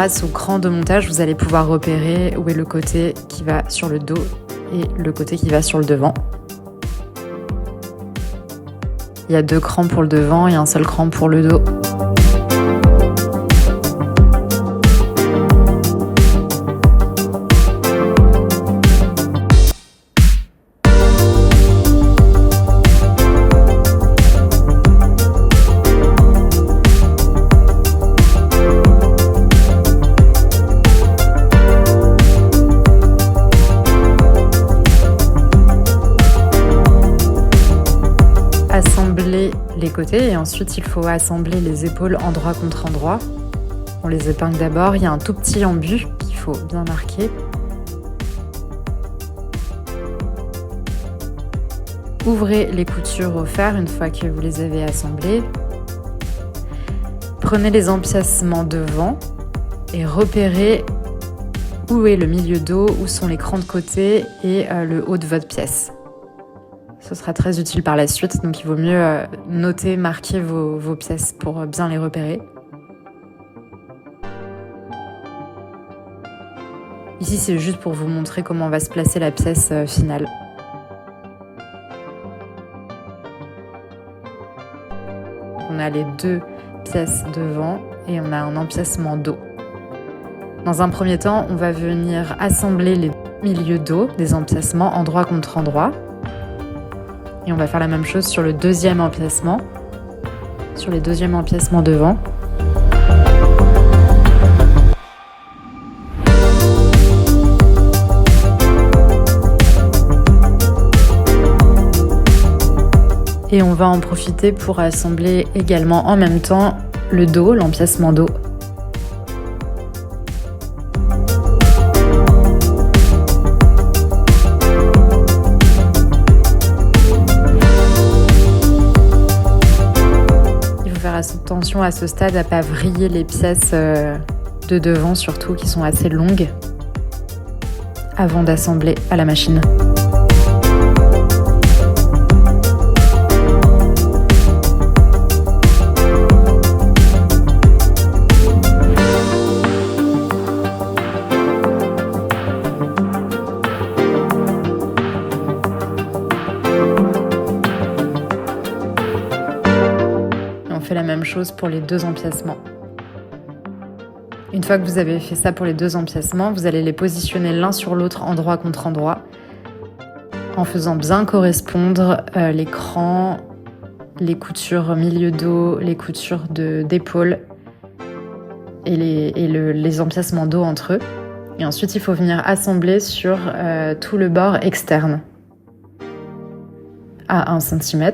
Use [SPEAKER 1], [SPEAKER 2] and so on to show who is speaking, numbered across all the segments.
[SPEAKER 1] grâce au cran de montage, vous allez pouvoir repérer où est le côté qui va sur le dos et le côté qui va sur le devant. Il y a 2 crans pour le devant et un seul cran pour le dos. Assembler les côtés et ensuite il faut assembler les épaules endroit contre endroit. On les épingle d'abord, il y a un tout petit embut qu'il faut bien marquer. Ouvrez les coutures au fer une fois que vous les avez assemblées. Prenez les empiècements devant et repérez où est le milieu dos, où sont les crans de côté et le haut de votre pièce. Ce sera très utile par la suite, donc il vaut mieux noter, marquer vos pièces pour bien les repérer. Ici, c'est juste pour vous montrer comment va se placer la pièce finale. On a les 2 pièces devant et on a un empiècement dos. Dans un premier temps, on va venir assembler les milieux dos des empiècements endroit contre endroit. Et on va faire la même chose sur le 2e empiècement, sur les 2e empiècements devant. Et on va en profiter pour assembler également en même temps le dos, l'empiècement dos. Attention à ce stade à ne pas vriller les pièces de devant, surtout qui sont assez longues, avant d'assembler à la machine. On fait la même chose pour les 2 empiècements. Une fois que vous avez fait ça pour les 2 empiècements, vous allez les positionner l'un sur l'autre endroit contre endroit en faisant bien correspondre les crans, les coutures milieu dos, les coutures d'épaule et les empiècements dos entre eux. Et ensuite, il faut venir assembler sur tout le bord externe à 1 cm.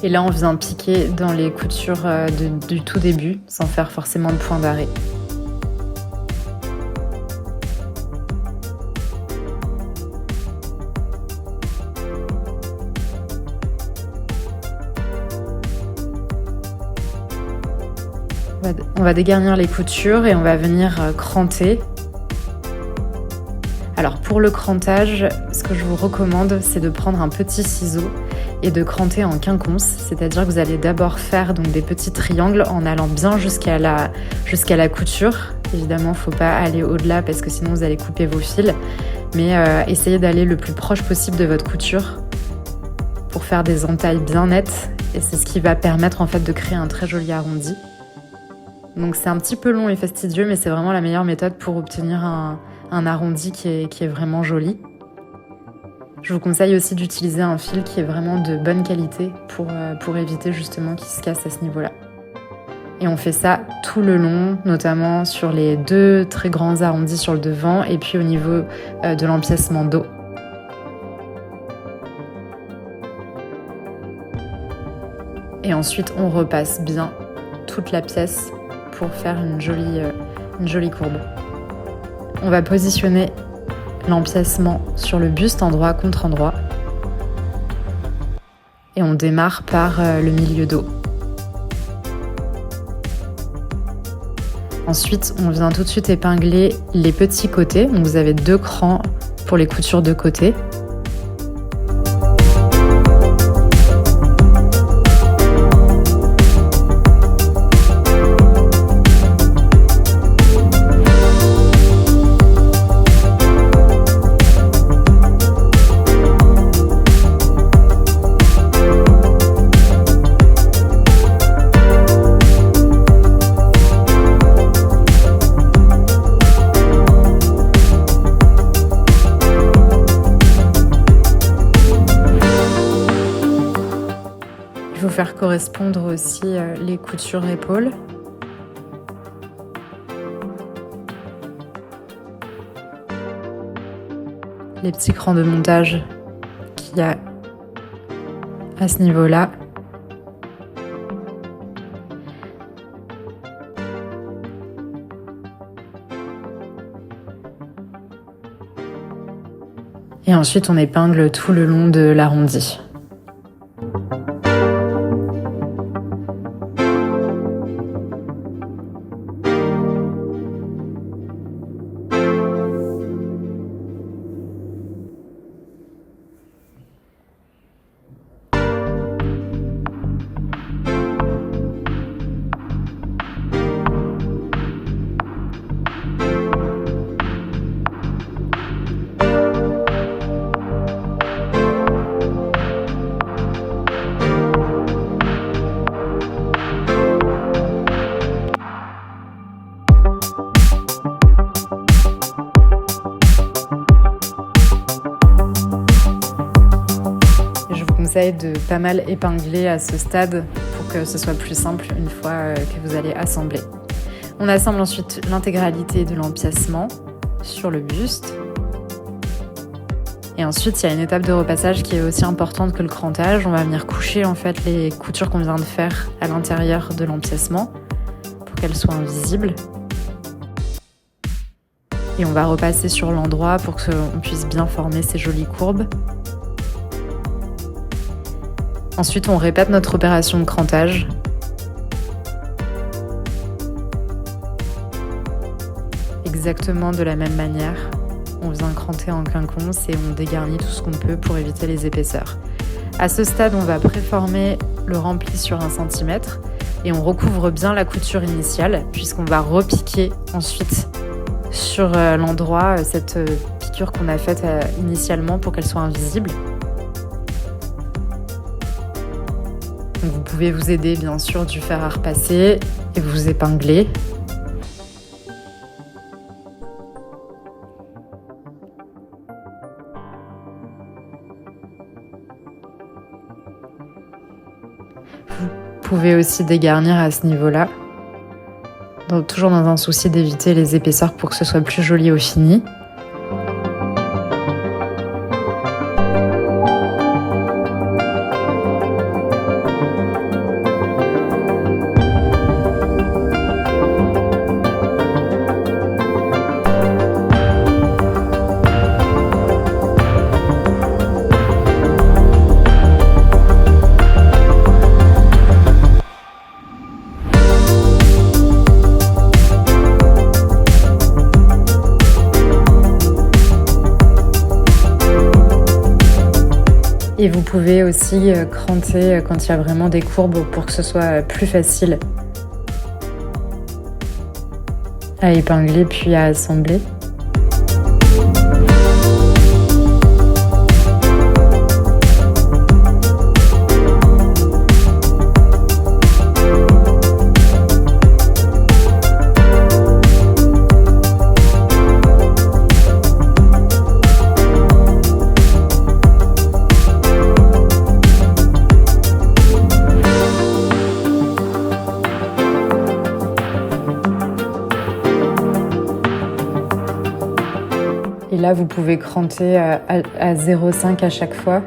[SPEAKER 1] Et là, on vient piquer dans les coutures du tout début, sans faire forcément de point d'arrêt. On va dégarnir les coutures et on va venir cranter. Alors pour le crantage, ce que je vous recommande, c'est de prendre un petit ciseau et de cranter en quinconce, c'est-à-dire que vous allez d'abord faire donc des petits triangles en allant bien jusqu'à la couture. Évidemment, il ne faut pas aller au-delà parce que sinon vous allez couper vos fils, mais essayez d'aller le plus proche possible de votre couture pour faire des entailles bien nettes, et c'est ce qui va permettre en fait de créer un très joli arrondi. Donc c'est un petit peu long et fastidieux, mais c'est vraiment la meilleure méthode pour obtenir un arrondi qui est vraiment joli. Je vous conseille aussi d'utiliser un fil qui est vraiment de bonne qualité pour éviter justement qu'il se casse à ce niveau-là. Et on fait ça tout le long, notamment sur les 2 très grands arrondis sur le devant et puis au niveau de l'empiècement dos. Et ensuite, on repasse bien toute la pièce pour faire une jolie courbe. On va positionner l'empiècement sur le buste, endroit contre endroit. Et on démarre par le milieu dos. Ensuite, on vient tout de suite épingler les petits côtés. Donc vous avez 2 crans pour les coutures de côté. Il faut faire correspondre aussi les coutures épaules. Les petits crans de montage qu'il y a à ce niveau-là. Et ensuite, on épingle tout le long de l'arrondi. Conseille de pas mal épingler à ce stade pour que ce soit plus simple une fois que vous allez assembler. On assemble ensuite l'intégralité de l'empiècement sur le buste. Et ensuite, il y a une étape de repassage qui est aussi importante que le crantage. On va venir coucher en fait les coutures qu'on vient de faire à l'intérieur de l'empiècement pour qu'elles soient invisibles. Et on va repasser sur l'endroit pour qu'on puisse bien former ces jolies courbes. Ensuite, on répète notre opération de crantage. Exactement de la même manière. On vient cranter en quinconce et on dégarnit tout ce qu'on peut pour éviter les épaisseurs. À ce stade, on va préformer le rempli sur 1 cm et on recouvre bien la couture initiale puisqu'on va repiquer ensuite sur l'endroit cette piqûre qu'on a faite initialement pour qu'elle soit invisible. Donc vous pouvez vous aider bien sûr du fer à repasser et vous épingler. Vous pouvez aussi dégarnir à ce niveau-là, toujours dans un souci d'éviter les épaisseurs pour que ce soit plus joli au fini. Et vous pouvez aussi cranter quand il y a vraiment des courbes pour que ce soit plus facile à épingler puis à assembler. là, vous pouvez cranter à 0,5 à chaque fois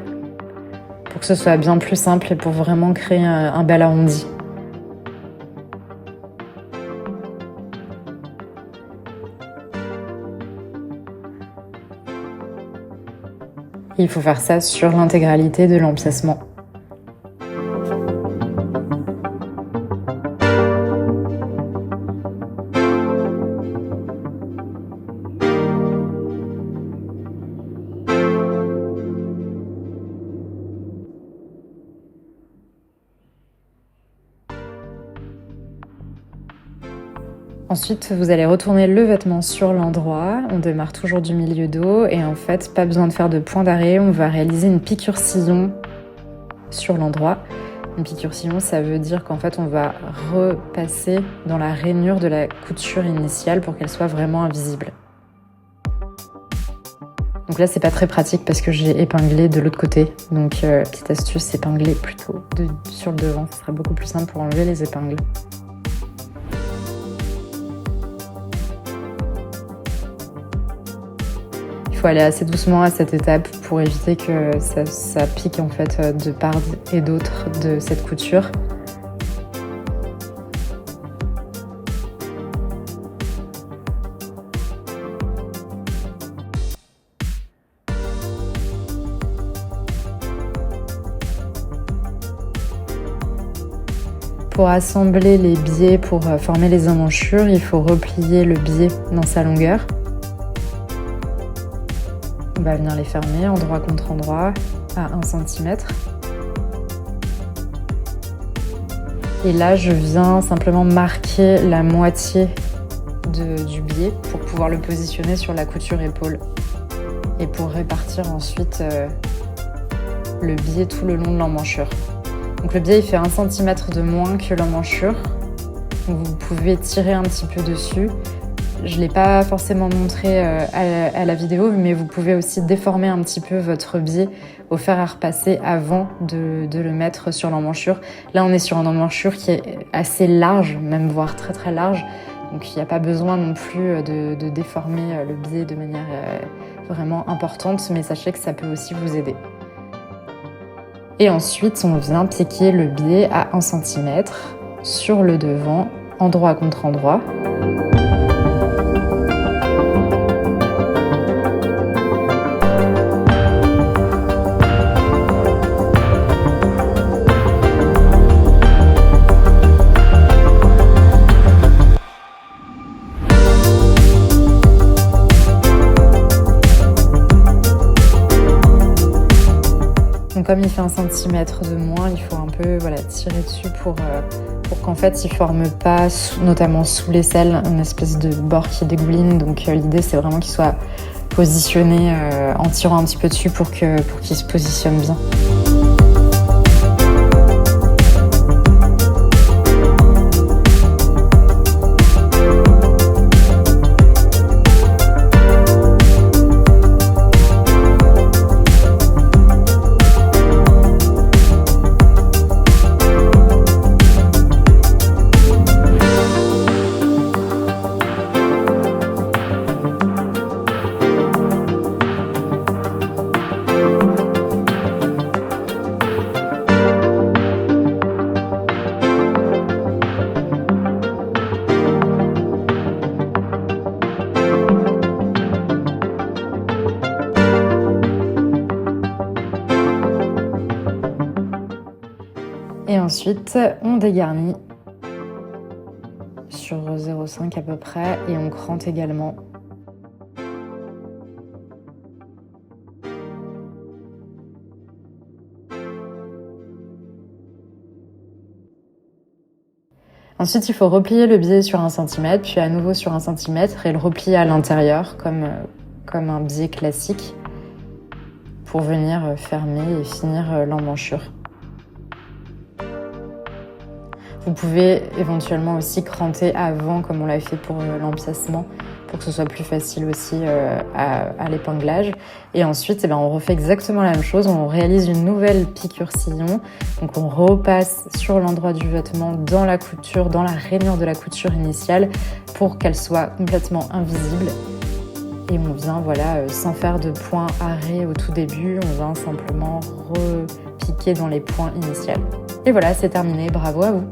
[SPEAKER 1] pour que ce soit bien plus simple et pour vraiment créer un bel arrondi. Il faut faire ça sur l'intégralité de l'empiècement. Ensuite, vous allez retourner le vêtement sur l'endroit. On démarre toujours du milieu dos et en fait, pas besoin de faire de point d'arrêt. On va réaliser une piqûre sillon sur l'endroit. Une piqûre sillon, ça veut dire qu'en fait, on va repasser dans la rainure de la couture initiale pour qu'elle soit vraiment invisible. Donc là, c'est pas très pratique parce que j'ai épinglé de l'autre côté. Donc, petite astuce, épingler plutôt sur le devant. Ce sera beaucoup plus simple pour enlever les épingles. Il faut aller assez doucement à cette étape pour éviter que ça pique en fait de part et d'autre de cette couture. Pour assembler les biais pour former les emmanchures, il faut replier le biais dans sa longueur. On va venir les fermer endroit contre endroit à 1 cm. Et là, je viens simplement marquer la moitié du biais pour pouvoir le positionner sur la couture épaule et pour répartir ensuite le biais tout le long de l'emmanchure. Donc le biais il fait 1 cm de moins que l'emmanchure. Donc vous pouvez tirer un petit peu dessus. Je ne l'ai pas forcément montré à la vidéo, mais vous pouvez aussi déformer un petit peu votre biais au fer à repasser avant de le mettre sur l'emmanchure. Là, on est sur une emmanchure qui est assez large, même voire très très large. Donc il n'y a pas besoin non plus de déformer le biais de manière vraiment importante, mais sachez que ça peut aussi vous aider. Et ensuite, on vient piquer le biais à 1 cm sur le devant, endroit contre endroit. Donc comme il fait 1 cm de moins, il faut un peu tirer dessus pour qu'en fait il ne forme pas, notamment sous l'aisselle, une espèce de bord qui dégouline. Donc l'idée c'est vraiment qu'il soit positionné en tirant un petit peu dessus pour qu'il se positionne bien. Et ensuite, on dégarnit sur 0,5 à peu près et on crante également. Ensuite, il faut replier le biais sur 1 cm, puis à nouveau sur 1 cm et le replier à l'intérieur comme un biais classique pour venir fermer et finir l'emmanchure. Vous pouvez éventuellement aussi cranter avant, comme on l'a fait pour l'empiècement, pour que ce soit plus facile aussi à l'épinglage. Et ensuite, on refait exactement la même chose. On réalise une nouvelle piqûre sillon. Donc on repasse sur l'endroit du vêtement dans la couture, dans la rainure de la couture initiale, pour qu'elle soit complètement invisible. et on vient sans faire de point arrêt au tout début, on vient simplement repiquer dans les points initiaux. Et voilà, c'est terminé, bravo à vous!